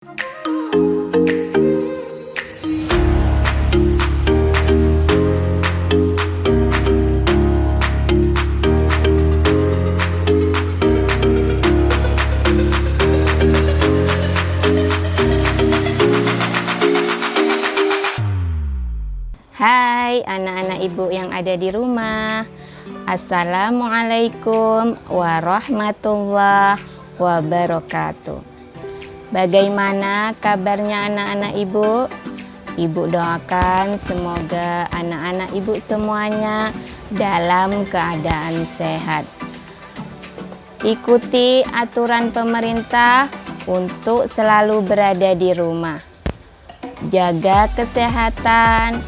Hai anak-anak ibu yang ada di rumah. Assalamualaikum warahmatullahi wabarakatuh. Bagaimana kabarnya anak-anak ibu? Ibu doakan semoga anak-anak ibu semuanya dalam keadaan sehat. Ikuti aturan pemerintah untuk selalu berada di rumah. Jaga kesehatan,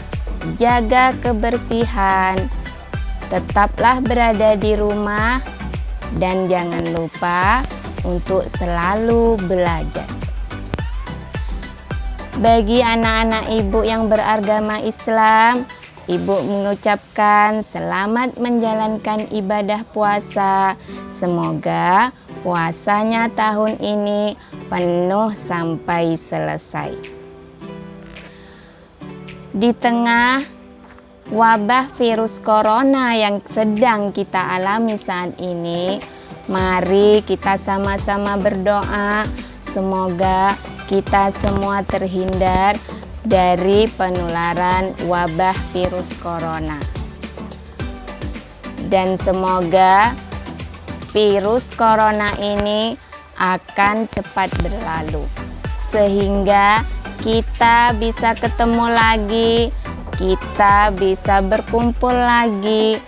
jaga kebersihan, tetaplah berada di rumah, dan jangan lupa untuk selalu belajar. Bagi anak-anak ibu yang beragama Islam, ibu mengucapkan selamat menjalankan ibadah puasa. Semoga puasanya tahun ini penuh sampai selesai. Di tengah wabah virus corona yang sedang kita alami saat ini, mari kita sama-sama berdoa semoga kita semua terhindar dari penularan wabah virus corona. Dan semoga virus corona ini akan cepat berlalu sehingga kita bisa ketemu lagi, kita bisa berkumpul lagi,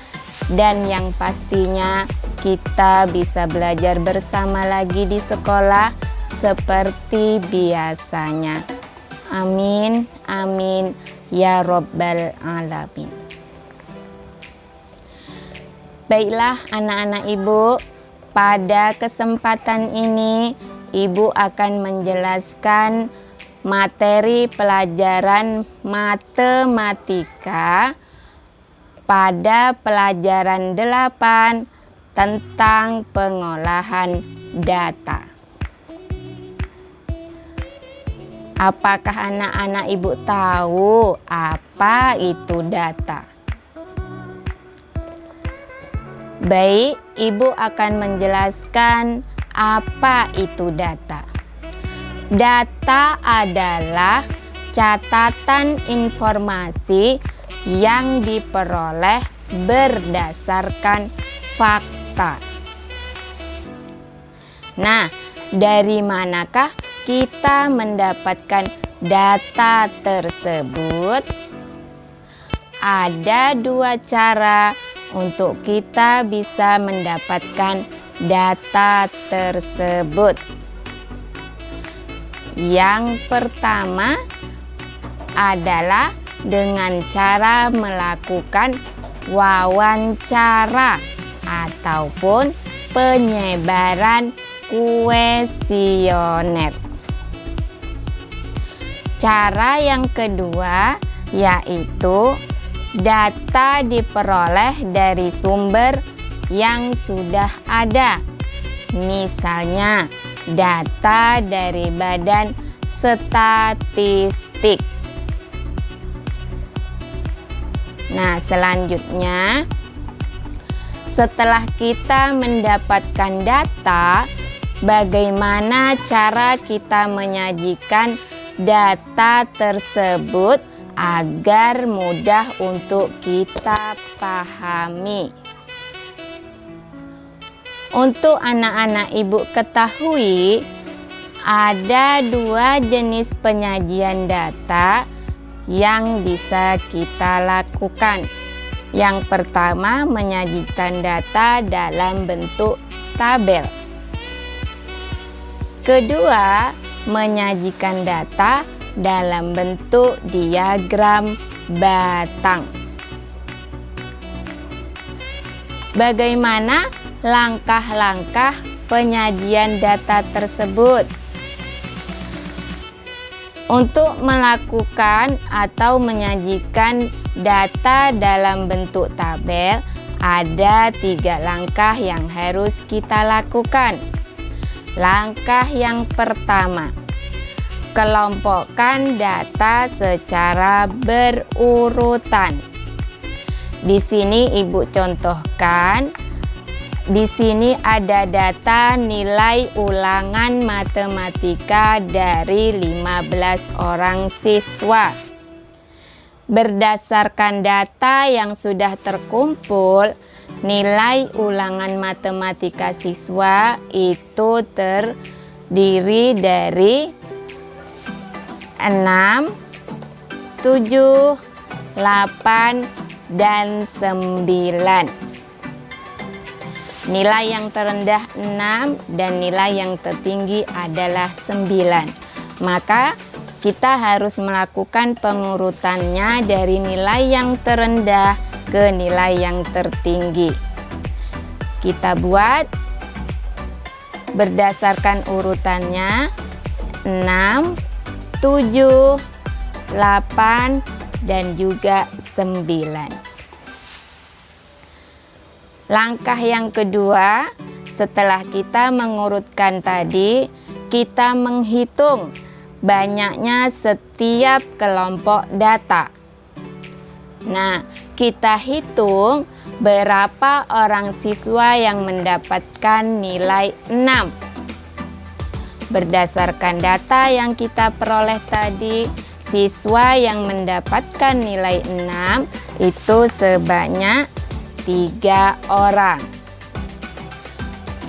dan yang pastinya kita bisa belajar bersama lagi di sekolah seperti biasanya. Amin, amin, ya Rabbal Alamin. Baiklah anak-anak ibu, pada kesempatan ini ibu akan menjelaskan materi pelajaran matematika pada pelajaran 8 tentang pengolahan data. Apakah anak-anak ibu tahu apa itu data? Baik, ibu akan menjelaskan apa itu data. Data adalah catatan informasi yang diperoleh berdasarkan fakta. Nah, dari manakah kita mendapatkan data tersebut? Ada dua cara untuk kita bisa mendapatkan data tersebut. Yang pertama adalah dengan cara melakukan wawancara ataupun penyebaran kuesioner. Cara yang kedua yaitu data diperoleh dari sumber yang sudah ada. Misalnya data dari Badan Statistik. Nah, selanjutnya setelah kita mendapatkan data, bagaimana cara kita menyajikan data tersebut agar mudah untuk kita pahami? Untuk anak-anak ibu ketahui, ada dua jenis penyajian data yang bisa kita lakukan. Yang pertama, menyajikan data dalam bentuk tabel. Kedua, menyajikan data dalam bentuk diagram batang. Bagaimana langkah-langkah penyajian data tersebut? Untuk melakukan atau menyajikan data dalam bentuk tabel, ada 3 langkah yang harus kita lakukan. Langkah yang pertama, kelompokkan data secara berurutan. Di sini Ibu contohkan, di sini ada data nilai ulangan matematika dari 15 orang siswa. Berdasarkan data yang sudah terkumpul, nilai ulangan matematika siswa itu terdiri dari 6, 7, 8, dan 9. Nilai yang terendah 6 dan nilai yang tertinggi adalah 9. Maka kita harus melakukan pengurutannya dari nilai yang terendah ke nilai yang tertinggi. Kita buat berdasarkan urutannya 6, 7, 8, dan juga 9. Langkah yang kedua, setelah kita mengurutkan tadi, kita menghitung banyaknya setiap kelompok data. Nah, kita hitung berapa orang siswa yang mendapatkan nilai 6. Berdasarkan data yang kita peroleh tadi, siswa yang mendapatkan nilai 6 itu sebanyak 3 orang.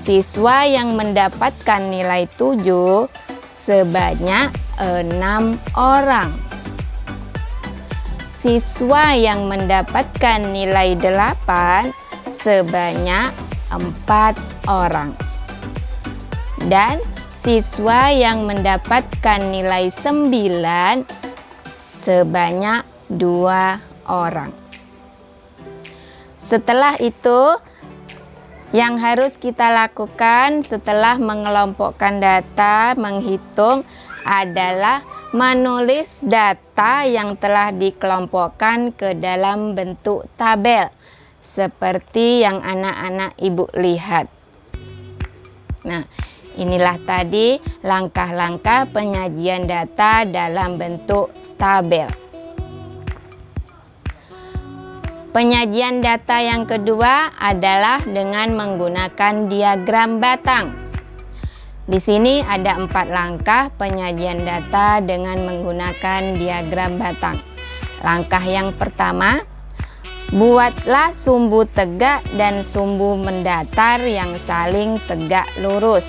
Siswa yang mendapatkan nilai 7 sebanyak 6 orang. Siswa yang mendapatkan nilai 8 sebanyak 4 orang. Dan siswa yang mendapatkan nilai 9 sebanyak 2 orang. Setelah itu, yang harus kita lakukan setelah mengelompokkan data, menghitung, adalah menulis data yang telah dikelompokkan ke dalam bentuk tabel, seperti yang anak-anak Ibu lihat. Nah, inilah tadi langkah-langkah penyajian data dalam bentuk tabel. Penyajian data yang kedua adalah dengan menggunakan diagram batang. Di sini ada 4 langkah penyajian data dengan menggunakan diagram batang. Langkah yang pertama, buatlah sumbu tegak dan sumbu mendatar yang saling tegak lurus,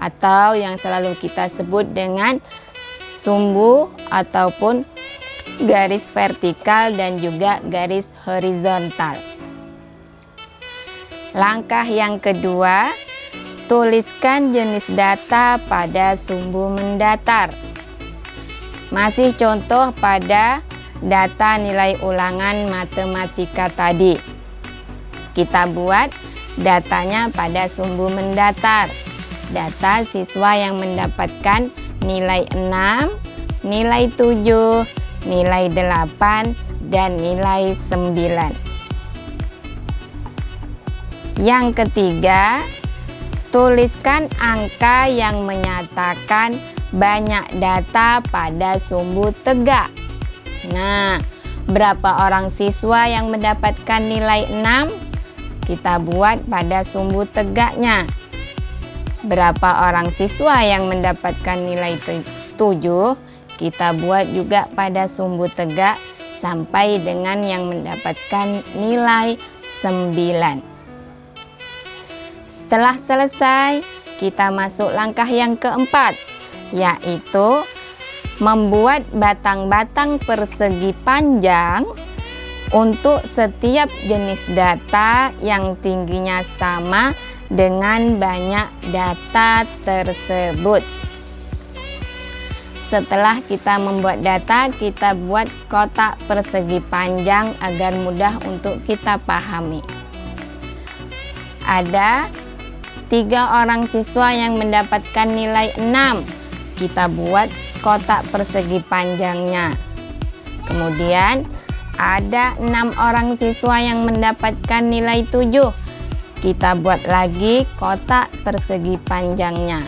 atau yang selalu kita sebut dengan sumbu ataupun garis vertikal dan juga garis horizontal. Langkah yang kedua, tuliskan jenis data pada sumbu mendatar. Masih contoh pada data nilai ulangan matematika tadi. Kita buat datanya pada sumbu mendatar. Data siswa yang mendapatkan nilai 6, nilai 7, nilai 8, dan nilai 9. Yang ketiga, tuliskan angka yang menyatakan banyak data pada sumbu tegak. Nah, berapa orang siswa yang mendapatkan nilai 6? Kita buat pada sumbu tegaknya. Berapa orang siswa yang mendapatkan nilai 7? Kita buat juga pada sumbu tegak sampai dengan yang mendapatkan nilai 9. Setelah selesai, kita masuk langkah yang keempat, yaitu membuat batang-batang persegi panjang untuk setiap jenis data yang tingginya sama dengan banyak data tersebut. Setelah kita membuat data, kita buat kotak persegi panjang agar mudah untuk kita pahami. Ada 3 orang siswa yang mendapatkan nilai 6. Kita buat kotak persegi panjangnya. Kemudian ada 6 orang siswa yang mendapatkan nilai 7. Kita buat lagi kotak persegi panjangnya.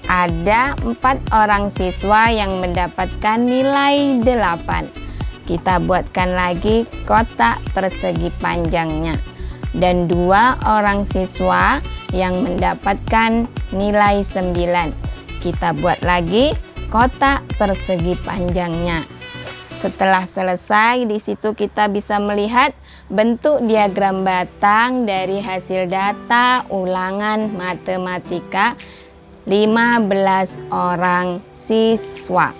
ada 4 orang siswa yang mendapatkan nilai 8. Kita buatkan lagi kotak persegi panjangnya. Dan 2 orang siswa yang mendapatkan nilai 9. Kita buat lagi kotak persegi panjangnya. Setelah selesai, di situ kita bisa melihat bentuk diagram batang dari hasil data ulangan matematika 15 orang siswa.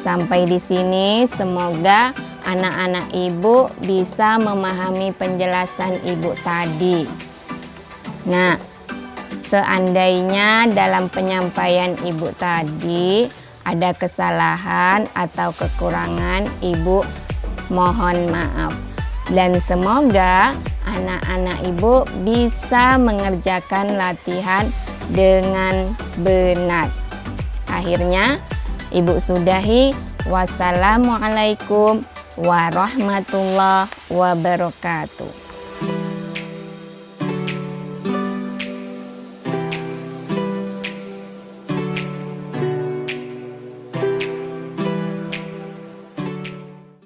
Sampai di sini, semoga anak-anak ibu bisa memahami penjelasan ibu tadi. Nah, seandainya dalam penyampaian ibu tadi ada kesalahan atau kekurangan, ibu mohon maaf. Dan semoga anak-anak ibu bisa mengerjakan latihan dengan benar. Akhirnya, ibu sudahi. Wassalamualaikum warahmatullahi wabarakatuh.